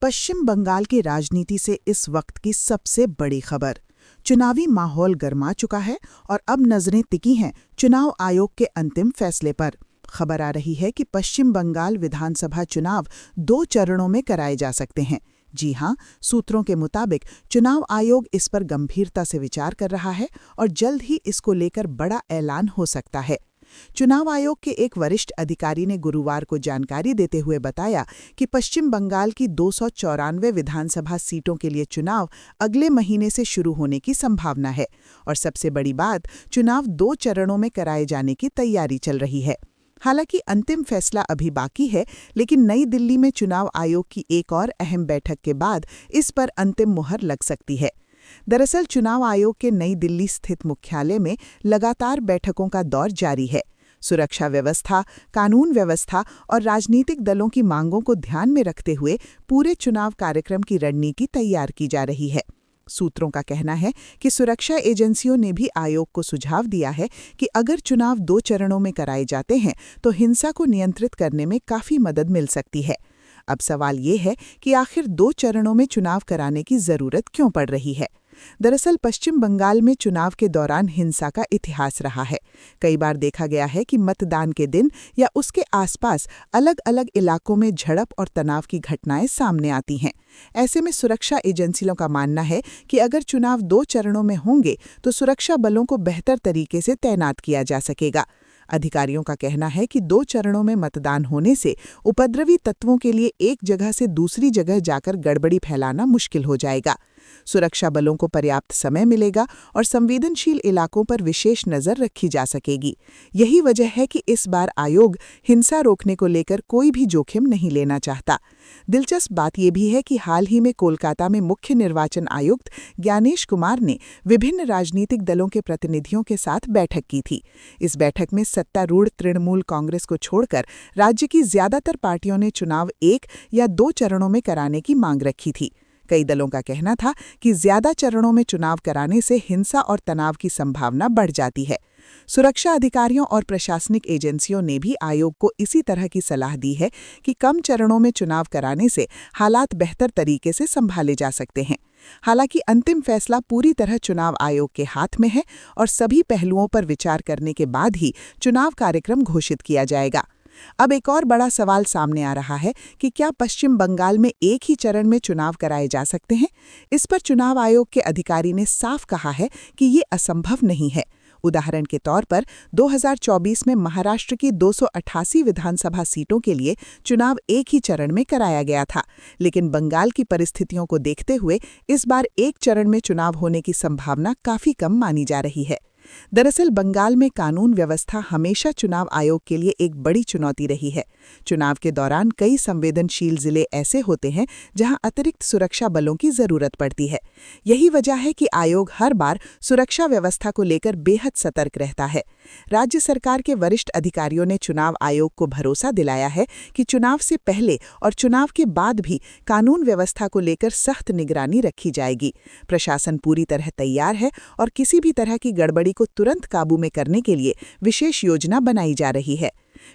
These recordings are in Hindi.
पश्चिम बंगाल की राजनीति से इस वक्त की सबसे बड़ी खबर। चुनावी माहौल गर्मा चुका है और अब नजरें टिकी हैं चुनाव आयोग के अंतिम फैसले पर। खबर आ रही है कि पश्चिम बंगाल विधानसभा चुनाव 2 चरणों में कराए जा सकते हैं। जी हां, सूत्रों के मुताबिक चुनाव आयोग इस पर गंभीरता से विचार कर रहा है और जल्द ही इसको लेकर बड़ा ऐलान हो सकता है। चुनाव आयोग के एक वरिष्ठ अधिकारी ने गुरुवार को जानकारी देते हुए बताया कि पश्चिम बंगाल की 294 विधानसभा सीटों के लिए चुनाव अगले महीने से शुरू होने की संभावना है और सबसे बड़ी बात, चुनाव 2 चरणों में कराए जाने की तैयारी चल रही है। हालांकि अंतिम फैसला अभी बाकी है, लेकिन नई दिल्ली में चुनाव आयोग की एक और अहम बैठक के बाद इस पर अंतिम मुहर लग सकती है। दरअसल चुनाव आयोग के नई दिल्ली स्थित मुख्यालय में लगातार बैठकों का दौर जारी है। सुरक्षा व्यवस्था, कानून व्यवस्था और राजनीतिक दलों की मांगों को ध्यान में रखते हुए पूरे चुनाव कार्यक्रम की रणनीति तैयार की जा रही है। सूत्रों का कहना है कि सुरक्षा एजेंसियों ने भी आयोग को सुझाव दिया है कि अगर चुनाव 2 चरणों में कराए जाते हैं तो हिंसा को नियंत्रित करने में काफी मदद मिल सकती है। अब सवाल ये है कि आखिर 2 चरणों में चुनाव कराने की जरूरत क्यों पड़ रही है। दरअसल पश्चिम बंगाल में चुनाव के दौरान हिंसा का इतिहास रहा है। कई बार देखा गया है कि मतदान के दिन या उसके आसपास अलग अलग इलाकों में झड़प और तनाव की घटनाएं सामने आती हैं। ऐसे में सुरक्षा एजेंसियों का मानना है कि अगर चुनाव 2 चरणों में होंगे तो सुरक्षा बलों को बेहतर तरीके से तैनात किया जा सकेगा। अधिकारियों का कहना है कि 2 चरणों में मतदान होने से उपद्रवी तत्वों के लिए एक जगह से दूसरी जगह जाकर गड़बड़ी फैलाना मुश्किल हो जाएगा। सुरक्षा बलों को पर्याप्त समय मिलेगा और संवेदनशील इलाकों पर विशेष नजर रखी जा सकेगी। यही वजह है कि इस बार आयोग हिंसा रोकने को लेकर कोई भी जोखिम नहीं लेना चाहता। दिलचस्प बात यह भी है कि हाल ही में कोलकाता में मुख्य निर्वाचन आयुक्त ज्ञानेश कुमार ने विभिन्न राजनीतिक दलों के प्रतिनिधियों के साथ बैठक की थी। इस बैठक में सत्तारूढ़ तृणमूल कांग्रेस को छोड़कर राज्य की ज्यादातर पार्टियों ने चुनाव 1 या 2 चरणों में कराने की मांग रखी थी। कई दलों का कहना था कि ज्यादा चरणों में चुनाव कराने से हिंसा और तनाव की संभावना बढ़ जाती है। सुरक्षा अधिकारियों और प्रशासनिक एजेंसियों ने भी आयोग को इसी तरह की सलाह दी है कि कम चरणों में चुनाव कराने से हालात बेहतर तरीके से संभाले जा सकते हैं। हालांकि अंतिम फैसला पूरी तरह चुनाव आयोग के हाथ में है और सभी पहलुओं पर विचार करने के बाद ही चुनाव कार्यक्रम घोषित किया जाएगा। अब एक और बड़ा सवाल सामने आ रहा है कि क्या पश्चिम बंगाल में एक ही चरण में चुनाव कराए जा सकते हैं। इस पर चुनाव आयोग के अधिकारी ने साफ कहा है कि ये असंभव नहीं है। उदाहरण के तौर पर 2024 में महाराष्ट्र की 288 विधानसभा सीटों के लिए चुनाव एक ही चरण में कराया गया था, लेकिन बंगाल की परिस्थितियों को देखते हुए इस बार एक चरण में चुनाव होने की संभावना काफी कम मानी जा रही है। दरअसल बंगाल में कानून व्यवस्था हमेशा चुनाव आयोग के लिए एक बड़ी चुनौती रही है। चुनाव के दौरान कई संवेदनशील जिले ऐसे होते हैं जहां अतिरिक्त सुरक्षा बलों की जरूरत पड़ती है। यही वजह है कि आयोग हर बार सुरक्षा व्यवस्था को लेकर बेहद सतर्क रहता है। राज्य सरकार के वरिष्ठ अधिकारियों ने चुनाव आयोग को भरोसा दिलाया है कि चुनाव से पहले और चुनाव के बाद भी कानून व्यवस्था को लेकर सख्त निगरानी रखी जाएगी। प्रशासन पूरी तरह तैयार है और किसी भी तरह की गड़बड़ी को तुरंत काबू में करने के लिए विशेष योजना बनाई जा रही है।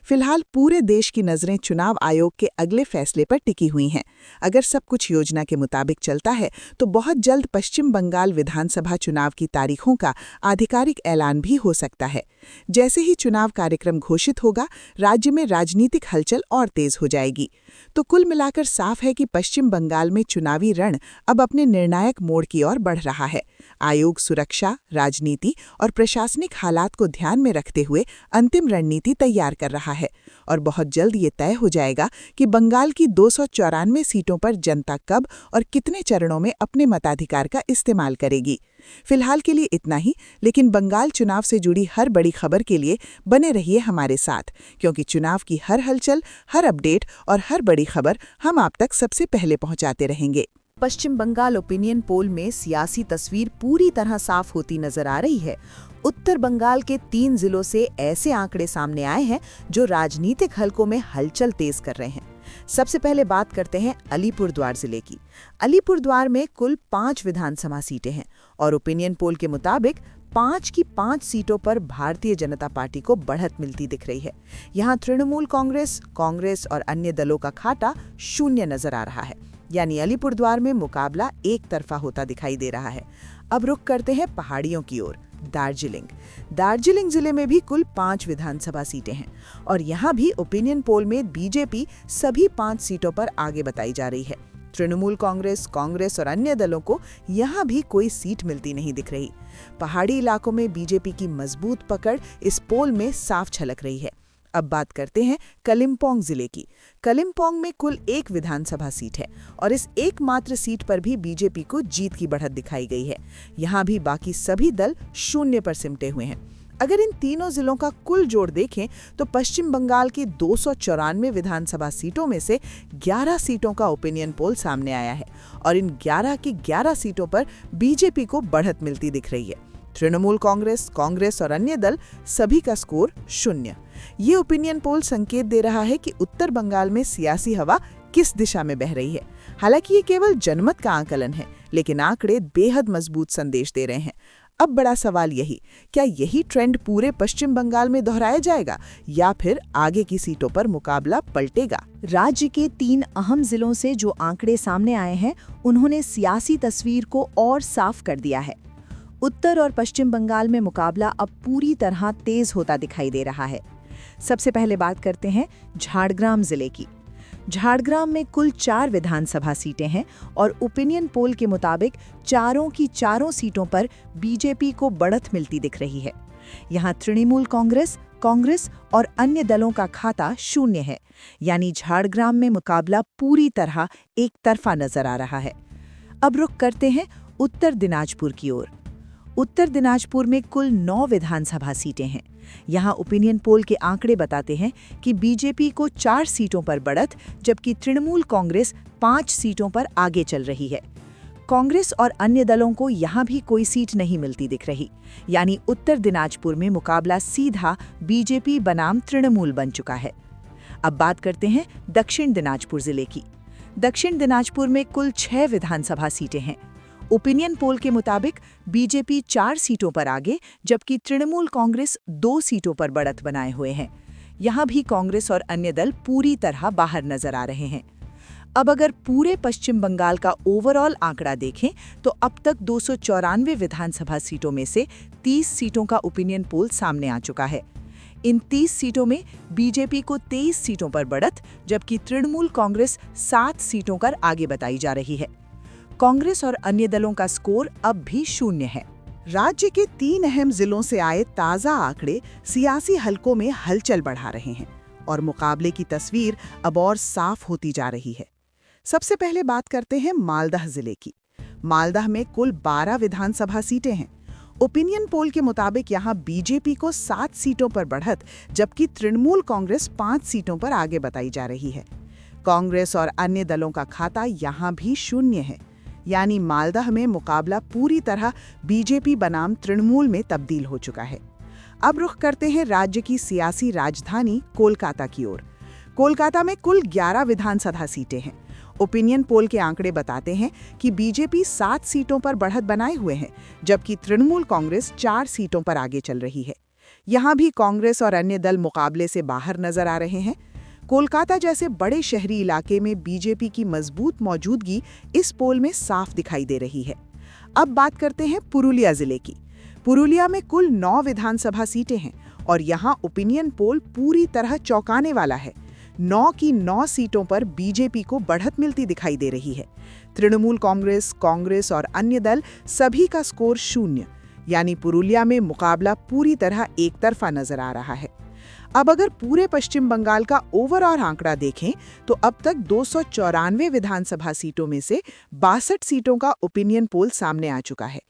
फिलहाल पूरे देश की नजरें चुनाव आयोग के अगले फैसले पर टिकी हुई हैं। अगर सब कुछ योजना के मुताबिक चलता है तो बहुत जल्द पश्चिम बंगाल विधानसभा चुनाव की तारीखों का आधिकारिक ऐलान भी हो सकता है। जैसे ही चुनाव कार्यक्रम घोषित होगा, राज्य में राजनीतिक हलचल और तेज हो जाएगी। तो कुल मिलाकर साफ है कि पश्चिम बंगाल में चुनावी रण अब अपने निर्णायक मोड़ की ओर बढ़ रहा है। आयोग सुरक्षा, राजनीति और प्रशासनिक हालात को ध्यान में रखते हुए अंतिम रणनीति तैयार कर रहा है और बहुत जल्द ये तय हो जाएगा कि बंगाल की 294 सीटों पर जनता कब और कितने चरणों में अपने मताधिकार का इस्तेमाल करेगी। फिलहाल के लिए इतना ही, लेकिन बंगाल चुनाव से जुड़ी हर बड़ी खबर के लिए बने रहिए हमारे साथ, क्योंकि चुनाव की हर हलचल, हर अपडेट और हर बड़ी खबर हम आप तक सबसे पहले पहुंचाते रहेंगे। पश्चिम बंगाल ओपिनियन पोल में सियासी तस्वीर पूरी तरह साफ होती नजर आ रही है। उत्तर बंगाल के 3 जिलों से ऐसे आंकड़े सामने आए हैं जो राजनीतिक हलकों में हलचल तेज कर रहे हैं। सबसे पहले बात करते हैं अलीपुरद्वार जिले की। अलीपुरद्वार में कुल 5 विधानसभा सीटें हैं और ओपिनियन पोल के मुताबिक 5 की 5 सीटों पर भारतीय जनता पार्टी को बढ़त मिलती दिख रही है। यहाँ तृणमूल कांग्रेस और अन्य दलों का खाता शून्य नजर आ रहा है। यानी अलीपुरद्वार में मुकाबला एक तरफा होता दिखाई दे रहा है। अब रुख करते हैं पहाड़ियों की ओर। दार्जिलिंग जिले में भी कुल 5 विधानसभा सीटें हैं और यहाँ भी ओपिनियन पोल में बीजेपी सभी 5 सीटों पर आगे बताई जा रही है। तृणमूल कांग्रेस और अन्य दलों को यहाँ भी कोई सीट मिलती नहीं दिख रही। पहाड़ी इलाकों में बीजेपी की मजबूत पकड़ इस पोल में साफ झलक रही है। अब बात करते हैं कलिम्पोंग जिले की। कलिम्पोंग में कुल 1 विधानसभा सीट है और इस एकमात्र सीट पर भी बीजेपी को जीत की बढ़त दिखाई गई है। यहाँ भी बाकी सभी दल 0 पर सिमटे हुए हैं। अगर इन तीनों जिलों का कुल जोड़ देखें तो पश्चिम बंगाल की 294 विधानसभा सीटों में से 11 सीटों का ओपिनियन पोल सामने आया है और इन 11 की 11 सीटों पर बीजेपी को बढ़त मिलती दिख रही है। तृणमूल कांग्रेस और अन्य दल सभी का स्कोर 0। ये ओपिनियन पोल संकेत दे रहा है कि उत्तर बंगाल में सियासी हवा किस दिशा में बह रही है। हालांकि ये केवल जनमत का आकलन है, लेकिन आंकड़े बेहद मजबूत संदेश दे रहे हैं। अब बड़ा सवाल क्या यही ट्रेंड पूरे पश्चिम बंगाल में दोहराया जाएगा या फिर आगे की सीटों पर मुकाबला पलटेगा? राज्य के 3 अहम जिलों से जो आंकड़े सामने आए हैं, उन्होंने सियासी तस्वीर को और साफ कर दिया है। उत्तर और पश्चिम बंगाल में मुकाबला अब पूरी तरह तेज होता दिखाई दे रहा है। सबसे पहले बात करते हैं झारग्राम जिले की। झारग्राम में कुल 4 विधानसभा सीटें हैं और ओपिनियन पोल के मुताबिक चारों की चारों सीटों पर बीजेपी को बढ़त मिलती दिख रही है। यहाँ तृणमूल कांग्रेस और अन्य दलों का खाता 0 है, यानी झारग्राम में मुकाबला पूरी तरह एक तरफा नजर आ रहा है। अब रुख करते हैं उत्तर दिनाजपुर की ओर। उत्तर दिनाजपुर में कुल 9 विधानसभा सीटें हैं। यहाँ ओपिनियन पोल के आंकड़े बताते हैं कि बीजेपी को 4 सीटों पर बढ़त, जबकि तृणमूल कांग्रेस 5 सीटों पर आगे चल रही है। कांग्रेस और अन्य दलों को यहाँ भी कोई सीट नहीं मिलती दिख रही, यानी उत्तर दिनाजपुर में मुकाबला सीधा बीजेपी बनाम तृणमूल बन चुका है। अब बात करते हैं दक्षिण दिनाजपुर जिले की। दक्षिण दिनाजपुर में कुल 6 विधानसभा सीटें हैं। ओपिनियन पोल के मुताबिक बीजेपी 4 सीटों पर आगे, जबकि तृणमूल कांग्रेस 2 सीटों पर बढ़त बनाए हुए हैं। यहाँ भी कांग्रेस और अन्य दल पूरी तरह बाहर नजर आ रहे हैं। अब अगर पूरे पश्चिम बंगाल का ओवरऑल आंकड़ा देखें तो अब तक 294 विधानसभा सीटों में से 30 सीटों का ओपिनियन पोल सामने आ चुका है। इन 30 सीटों में बीजेपी को 23 सीटों पर बढ़त, जबकि तृणमूल कांग्रेस 7 सीटों पर आगे बताई जा रही है। कांग्रेस और अन्य दलों का स्कोर अब भी 0 है। राज्य के 3 अहम जिलों से आए ताज़ा आंकड़े सियासी हलकों में हलचल बढ़ा रहे हैं और मुकाबले की तस्वीर अब और साफ होती जा रही है। सबसे पहले बात करते हैं मालदह जिले की। मालदह में कुल 12 विधानसभा सीटें हैं। ओपिनियन पोल के मुताबिक यहाँ बीजेपी को 7 सीटों पर बढ़त, जबकि तृणमूल कांग्रेस 5 सीटों पर आगे बताई जा रही है। कांग्रेस और अन्य दलों का खाता यहाँ भी 0 है, यानी मालदह में मुकाबला पूरी तरह बीजेपी बनाम तृणमूल में तब्दील हो चुका है। अब रुख करते हैं राज्य की सियासी राजधानी कोलकाता की ओर। कोलकाता में कुल 11 विधानसभा सीटें हैं। ओपिनियन पोल के आंकड़े बताते हैं कि बीजेपी 7 सीटों पर बढ़त बनाए हुए है, जबकि तृणमूल कांग्रेस 4 सीटों पर आगे चल रही है। यहाँ भी कांग्रेस और अन्य दल मुकाबले से बाहर नजर आ रहे हैं। कोलकाता जैसे बड़े शहरी इलाके में बीजेपी की मजबूत मौजूदगी इस पोल में साफ दिखाई दे रही है। अब बात करते हैं पुरुलिया जिले की। पुरुलिया में कुल 9 विधानसभा सीटें हैं और यहाँ ओपिनियन पोल पूरी तरह चौंकाने वाला है। 9 की 9 सीटों पर बीजेपी को बढ़त मिलती दिखाई दे रही है। तृणमूल कांग्रेस और अन्य दल सभी का स्कोर 0, यानी पुरुलिया में मुकाबला पूरी तरह एक तरफा नजर आ रहा है। अब अगर पूरे पश्चिम बंगाल का ओवरऑल आंकड़ा देखें तो अब तक 294 विधानसभा सीटों में से 62 सीटों का ओपिनियन पोल सामने आ चुका है।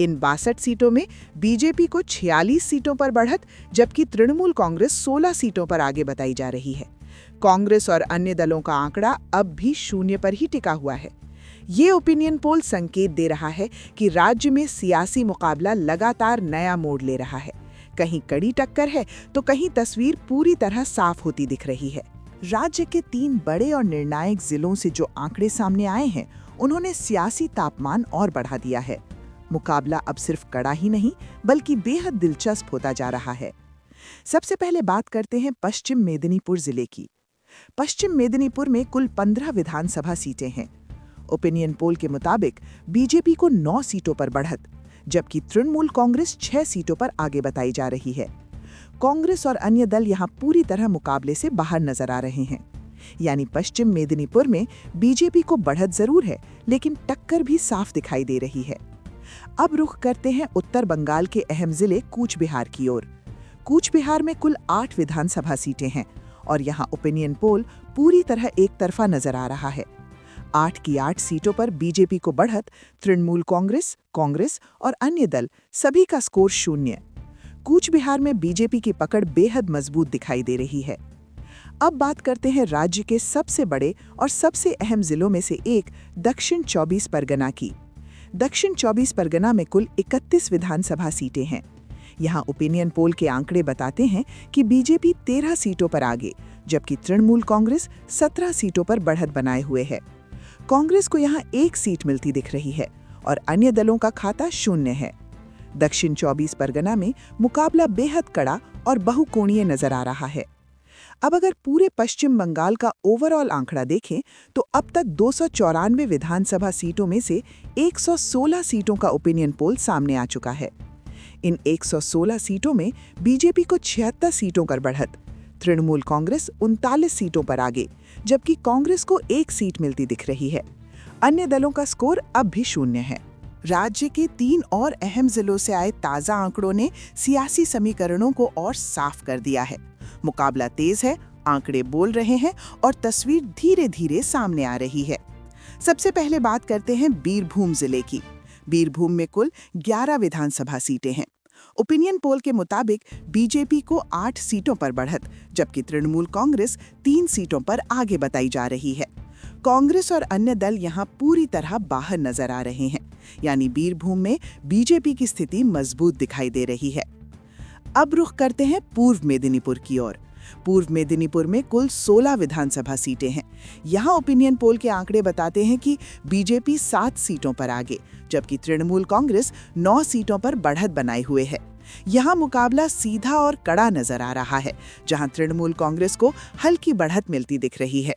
इन 62 सीटों में बीजेपी को 46 सीटों पर बढ़त, जबकि तृणमूल कांग्रेस 16 सीटों पर आगे बताई जा रही है। कांग्रेस और अन्य दलों का आंकड़ा अब भी 0 पर ही टिका हुआ है। ये ओपिनियन पोल संकेत दे रहा है कि राज्य में सियासी मुकाबला लगातार नया मोड़ ले रहा है। कहीं कड़ी टक्कर है तो कहीं तस्वीर पूरी तरह साफ होती दिख रही है। राज्य के 3 बड़े और निर्णायक जिलों से जो आंकड़े सामने आए हैं, उन्होंने सियासी तापमान और बढ़ा दिया है। मुकाबला अब सिर्फ कड़ा ही नहीं बल्कि बेहद दिलचस्प होता जा रहा है। सबसे पहले बात करते हैं पश्चिम मेदिनीपुर जिले की। पश्चिम मेदिनीपुर में कुल 15 विधानसभा सीटें हैं। ओपिनियन पोल के मुताबिक बीजेपी को 9 सीटों पर बढ़त, जबकि तृणमूल कांग्रेस 6 सीटों पर आगे बताई जा रही है। कांग्रेस और अन्य दल यहां पूरी तरह मुकाबले से बाहर नजर आ रहे हैं। यानी पश्चिम मेदिनीपुर में बीजेपी को बढ़त जरूर है, लेकिन टक्कर भी साफ दिखाई दे रही है। अब रुख करते हैं उत्तर बंगाल के अहम जिले कूच बिहार की ओर। कूच बिहार में कुल 8 विधानसभा सीटें हैं और यहां ओपिनियन पोल पूरी तरह एक तरफा नजर आ रहा है। 8 की 8 सीटों पर बीजेपी को बढ़त, तृणमूल कांग्रेस और अन्य दल सभी का स्कोर 0। कूच बिहार में बीजेपी की पकड़ बेहद मजबूत दिखाई दे रही है। अब बात करते हैं राज्य के सबसे बड़े और सबसे अहम जिलों में से एक दक्षिण 24 परगना की। दक्षिण 24 परगना में कुल 31 विधानसभा सीटें हैं। यहाँ ओपिनियन पोल के आंकड़े बताते हैं कि बीजेपी 13 सीटों पर आगे, जबकि तृणमूल कांग्रेस 17 सीटों पर बढ़त बनाए हुए है। कांग्रेस को यहाँ 1 सीट मिलती दिख रही है और अन्य दलों का खाता 0 है। दक्षिण 24 परगना में मुकाबला बेहद कड़ा और बहुकोणीय नजर आ रहा है। अब अगर पूरे पश्चिम बंगाल का ओवरऑल आंकड़ा देखें तो अब तक 294 विधानसभा सीटों में से 116 सीटों का ओपिनियन पोल सामने आ चुका है। इन 116 सीटों में बीजेपी को 76 सीटों पर बढ़त, तृणमूल कांग्रेस 39 सीटों पर आगे, जबकि कांग्रेस को 1 सीट मिलती दिख रही है। अन्य दलों का स्कोर अब भी 0 है। राज्य के 3 और अहम जिलों से आए ताजा आंकड़ों ने सियासी समीकरणों को और साफ कर दिया है। मुकाबला तेज है, आंकड़े बोल रहे हैं और तस्वीर धीरे धीरे सामने आ रही है। सबसे पहले बात करते हैं बीरभूम जिले की। बीरभूम में कुल 11 विधानसभा सीटें हैं। ओपिनियन पोल के मुताबिक बीजेपी को 8 सीटों पर बढ़त, जबकि तृणमूल कांग्रेस 3 सीटों पर आगे बताई जा रही है। कांग्रेस और अन्य दल यहां पूरी तरह बाहर नजर आ रहे हैं, यानी बीरभूम में बीजेपी की स्थिति मजबूत दिखाई दे रही है। अब रुख करते हैं पूर्व मेदिनीपुर की ओर। पूर्व मेदिनीपुर में कुल 16 विधानसभा सीटें हैं। यहाँ ओपिनियन पोल के आंकड़े बताते हैं कि बीजेपी 7 सीटों पर आगे, जबकि तृणमूल कांग्रेस 9 सीटों पर बढ़त बनाए हुए है। यहाँ मुकाबला सीधा और कड़ा नजर आ रहा है, जहाँ तृणमूल कांग्रेस को हल्की बढ़त मिलती दिख रही है।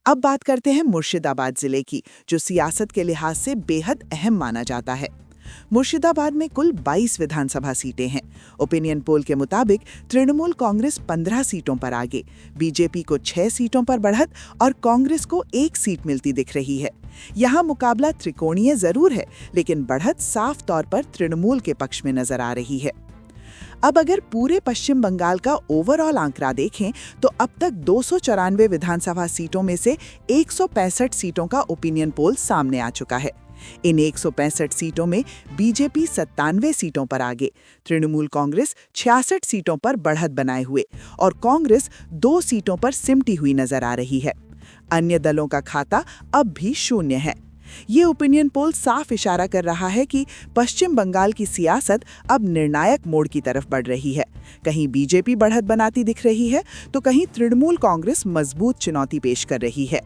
अब बात करते हैं मुर्शिदाबाद जिले की, जो सियासत के लिहाज से बेहद अहम माना जाता है। मुर्शिदाबाद में कुल 22 विधानसभा सीटें हैं। ओपिनियन पोल के मुताबिक तृणमूल कांग्रेस 15 सीटों पर आगे, बीजेपी को 6 सीटों पर बढ़त और कांग्रेस को 1 सीट मिलती दिख रही है। यहाँ मुकाबला त्रिकोणीय जरूर है, लेकिन बढ़त साफ तौर पर तृणमूल के पक्ष में नजर आ रही है। अब अगर पूरे पश्चिम बंगाल का ओवरऑल आंकड़ा देखें तो अब तक 294 विधानसभा सीटों में से 165 सीटों का ओपिनियन पोल सामने आ चुका है। इन 165 सीटों में बीजेपी 97 सीटों पर आगे, तृणमूल कांग्रेस 66 सीटों पर बढ़त बनाए हुए और कांग्रेस 2 सीटों पर सिमटी हुई नजर आ रही है। अन्य दलों का खाता अब भी 0 है। ये ओपिनियन पोल साफ इशारा कर रहा है कि पश्चिम बंगाल की सियासत अब निर्णायक मोड़ की तरफ बढ़ रही है। कहीं बीजेपी बढ़त बनाती दिख रही है तो कहीं तृणमूल कांग्रेस मजबूत चुनौती पेश कर रही है।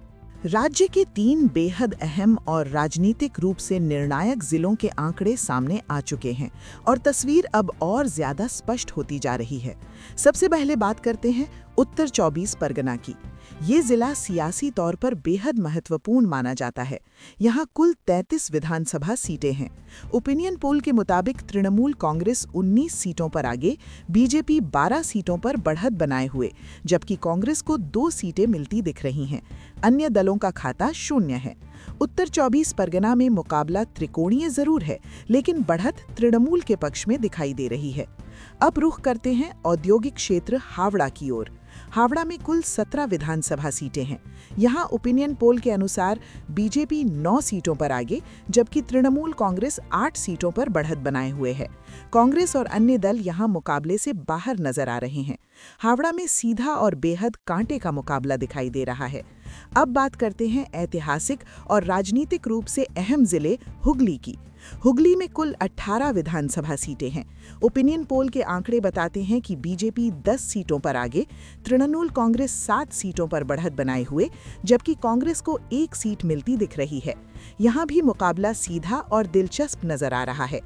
राज्य के 3 बेहद अहम और राजनीतिक रूप से निर्णायक जिलों के आंकड़े सामने आ चुके हैं और तस्वीर अब और ज्यादा स्पष्ट होती जा रही है। सबसे पहले बात करते हैं उत्तर 24 परगना की। ये जिला सियासी तौर पर बेहद महत्वपूर्ण माना जाता है। यहाँ कुल 33 विधानसभा सीटें हैं। ओपिनियन पोल के मुताबिक तृणमूल कांग्रेस 19 सीटों पर आगे, बीजेपी 12 सीटों पर बढ़त बनाए हुए, जबकि कांग्रेस को 2 सीटें मिलती दिख रही हैं। अन्य दलों का खाता 0 है। उत्तर 24 परगना में मुकाबला त्रिकोणीय जरूर है, लेकिन बढ़त तृणमूल के पक्ष में दिखाई दे रही है। अब रुख करते हैं औद्योगिक क्षेत्र हावड़ा की ओर। हावड़ा में कुल 17 विधानसभा सीटें हैं। यहाँ ओपिनियन पोल के अनुसार बीजेपी 9 सीटों पर आगे, जबकि तृणमूल कांग्रेस 8 सीटों पर बढ़त बनाए हुए है। कांग्रेस और अन्य दल यहाँ मुकाबले से बाहर नजर आ रहे हैं। हावड़ा में सीधा और बेहद कांटे का मुकाबला दिखाई दे रहा है। अब बात करते हैं ऐतिहासिक और राजनीतिक रूप से अहम जिले हुगली की। हुगली में कुल 18 विधानसभा सीटें हैं। ओपिनियन पोल के आंकड़े बताते हैं कि बीजेपी 10 सीटों पर आगे, तृणमूल कांग्रेस 7 सीटों पर बढ़त बनाए हुए, जबकि कांग्रेस को 1 सीट मिलती दिख रही है। यहाँ भी मुकाबला सीधा और दिलचस्प नजर आ रहा है।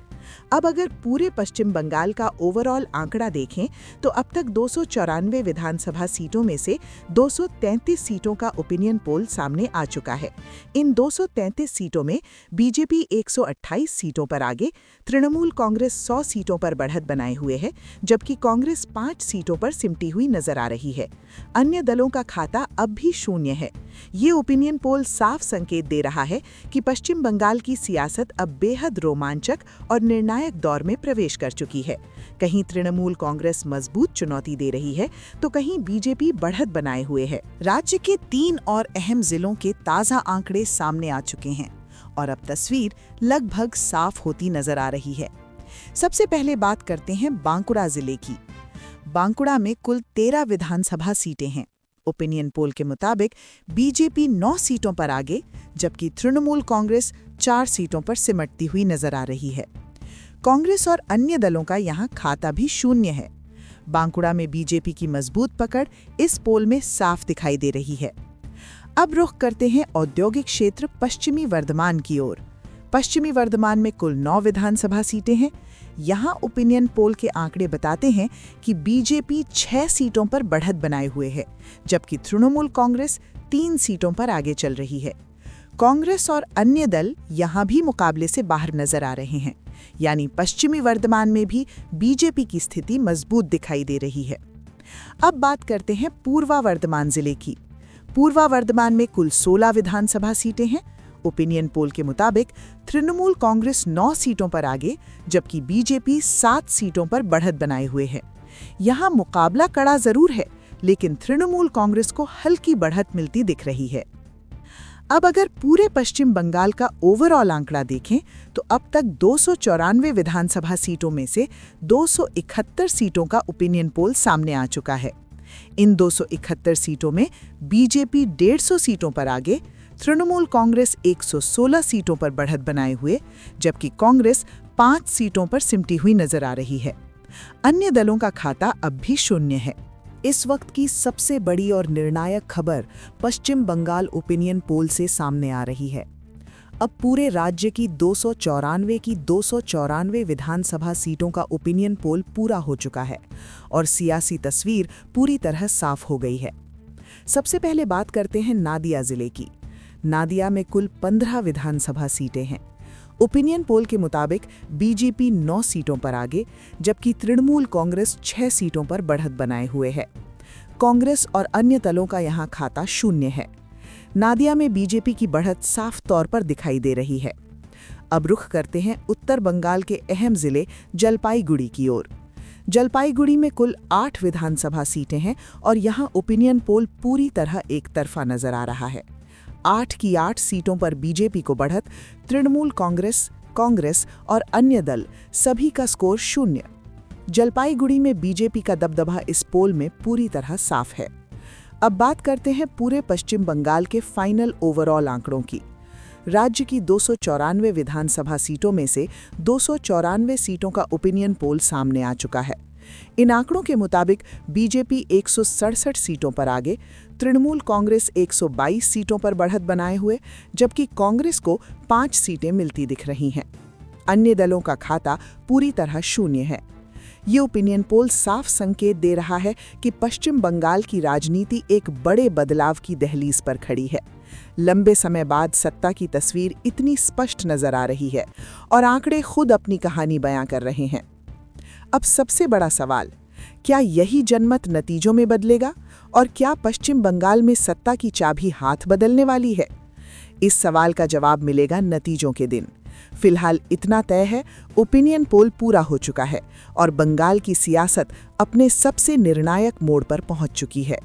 अब अगर पूरे पश्चिम बंगाल का ओवरऑल आंकड़ा देखें तो अब तक 294 विधानसभा सीटों में से 233 सीटों का ओपिनियन पोल सामने आ चुका है। इन 233 सीटों में बीजेपी 128 सीटों पर आगे, तृणमूल कांग्रेस 100 सीटों पर बढ़त बनाए हुए है, जबकि कांग्रेस 5 सीटों पर सिमटी हुई नजर आ रही है। अन्य दलों का खाता अब भी शून्य है। ये ओपिनियन पोल साफ संकेत दे रहा है कि पश्चिम बंगाल की सियासत अब बेहद रोमांचक और निर्णायक दौर में प्रवेश कर चुकी है। कहीं तृणमूल कांग्रेस मजबूत चुनौती दे रही है तो कहीं बीजेपी बढ़त बनाए हुए है। राज्य के 3 और अहम जिलों के ताज़ा आंकड़े सामने आ चुके हैं और अब तस्वीर लगभग साफ होती नजर आ रही है। सबसे पहले बात करते हैं बांकुड़ा जिले की। बांकुड़ा में कुल 13 विधानसभा सीटें हैं। ओपिनियन पोल के मुताबिक बीजेपी 9 सीटों पर आगे, जबकि तृणमूल कांग्रेस 4 सीटों पर सिमटती हुई नजर आ रही है। कांग्रेस और अन्य दलों का यहां खाता भी शून्य है। बांकुड़ा में बीजेपी की मजबूत पकड़ इस पोल में साफ दिखाई दे रही है। अब रुख करते हैं औद्योगिक क्षेत्र पश्चिमी वर्धमान की ओर। पश्चिमी वर्धमान में कुल 9 विधानसभा सीटें हैं। यहाँ ओपिनियन पोल के आंकड़े बताते हैं कि बीजेपी 6 सीटों पर बढ़त बनाए हुए है, जबकि तृणमूल कांग्रेस 3 सीटों पर आगे चल रही है। कांग्रेस और अन्य दल यहाँ भी मुकाबले से बाहर नजर आ रहे हैं, यानी पश्चिमी वर्धमान में भी बीजेपी की स्थिति मजबूत दिखाई दे रही है। अब बात करते हैं पूर्वा वर्धमान जिले की। पूर्वा वर्धमान में कुल 16 विधानसभा सीटें हैं। ओपिनियन पोल के मुताबिक तृणमूल कांग्रेस 9 सीटों पर आगे, जबकि बीजेपी 7 सीटों पर बढ़त बनाए हुए है। यहाँ मुकाबला कड़ा जरूर है, लेकिन तृणमूल कांग्रेस को हल्की बढ़त मिलती दिख रही है। अब अगर पूरे पश्चिम बंगाल का ओवरऑल आंकड़ा देखें तो अब तक 294 विधानसभा सीटों में से 271 सीटों का ओपिनियन पोल सामने आ चुका है। इन 271 सीटों में बीजेपी 150 सीटों पर आगे, तृणमूल कांग्रेस 116 सीटों पर बढ़त बनाए हुए, जबकि कांग्रेस 5 सीटों पर सिमटी हुई नजर आ रही है। अन्य दलों का खाता अब भी शून्य है। इस वक्त की सबसे बड़ी और निर्णायक खबर पश्चिम बंगाल ओपिनियन पोल से सामने आ रही है। अब पूरे राज्य की 294 विधानसभा सीटों का ओपिनियन पोल पूरा हो चुका है और सियासी तस्वीर पूरी तरह साफ हो गई है। सबसे पहले बात करते हैं नादिया जिले की। नादिया में कुल 15 विधानसभा सीटें हैं। ओपिनियन पोल के मुताबिक बीजेपी 9 सीटों पर आगे, जबकि तृणमूल कांग्रेस 6 सीटों पर बढ़त बनाए हुए है। कांग्रेस और अन्य दलों का यहां खाता शून्य है। नादिया में बीजेपी की बढ़त साफ तौर पर दिखाई दे रही है। अब रुख करते हैं उत्तर बंगाल के अहम जिले जलपाईगुड़ी की ओर। जलपाईगुड़ी में कुल 8 विधानसभा सीटें हैं और यहां ओपिनियन पोल पूरी तरह एक तरफा नजर आ रहा है। 8 की 8 सीटों पर बीजेपी को बढ़त, तृणमूल कांग्रेस और अन्य दल सभी का स्कोर शून्य। जलपाईगुड़ी में बीजेपी का दबदबा इस पोल में पूरी तरह साफ है। अब बात करते हैं पूरे पश्चिम बंगाल के फाइनल ओवरऑल आंकड़ों की। राज्य की 294 विधानसभा सीटों में से 294 सीटों का ओपिनियन पोल सामने आ चुका है। इन आंकड़ों के मुताबिक बीजेपी 167 सीटों पर आगे, तृणमूल कांग्रेस 122 सीटों पर बढ़त बनाए हुए, जबकि कांग्रेस को 5 सीटें मिलती दिख रही हैं। अन्य दलों का खाता पूरी तरह शून्य है। ये ओपिनियन पोल साफ संकेत दे रहा है कि पश्चिम बंगाल की राजनीति एक बड़े बदलाव की दहलीज पर खड़ी है। लंबे समय बाद सत्ता की तस्वीर इतनी स्पष्ट नजर आ रही है और आंकड़े खुद अपनी कहानी बयां कर रहे हैं। अब सबसे बड़ा सवाल, क्या यही जनमत नतीजों में बदलेगा और क्या पश्चिम बंगाल में सत्ता की चाबी हाथ बदलने वाली है? इस सवाल का जवाब मिलेगा नतीजों के दिन। फिलहाल इतना तय है, ओपिनियन पोल पूरा हो चुका है और बंगाल की सियासत अपने सबसे निर्णायक मोड़ पर पहुंच चुकी है।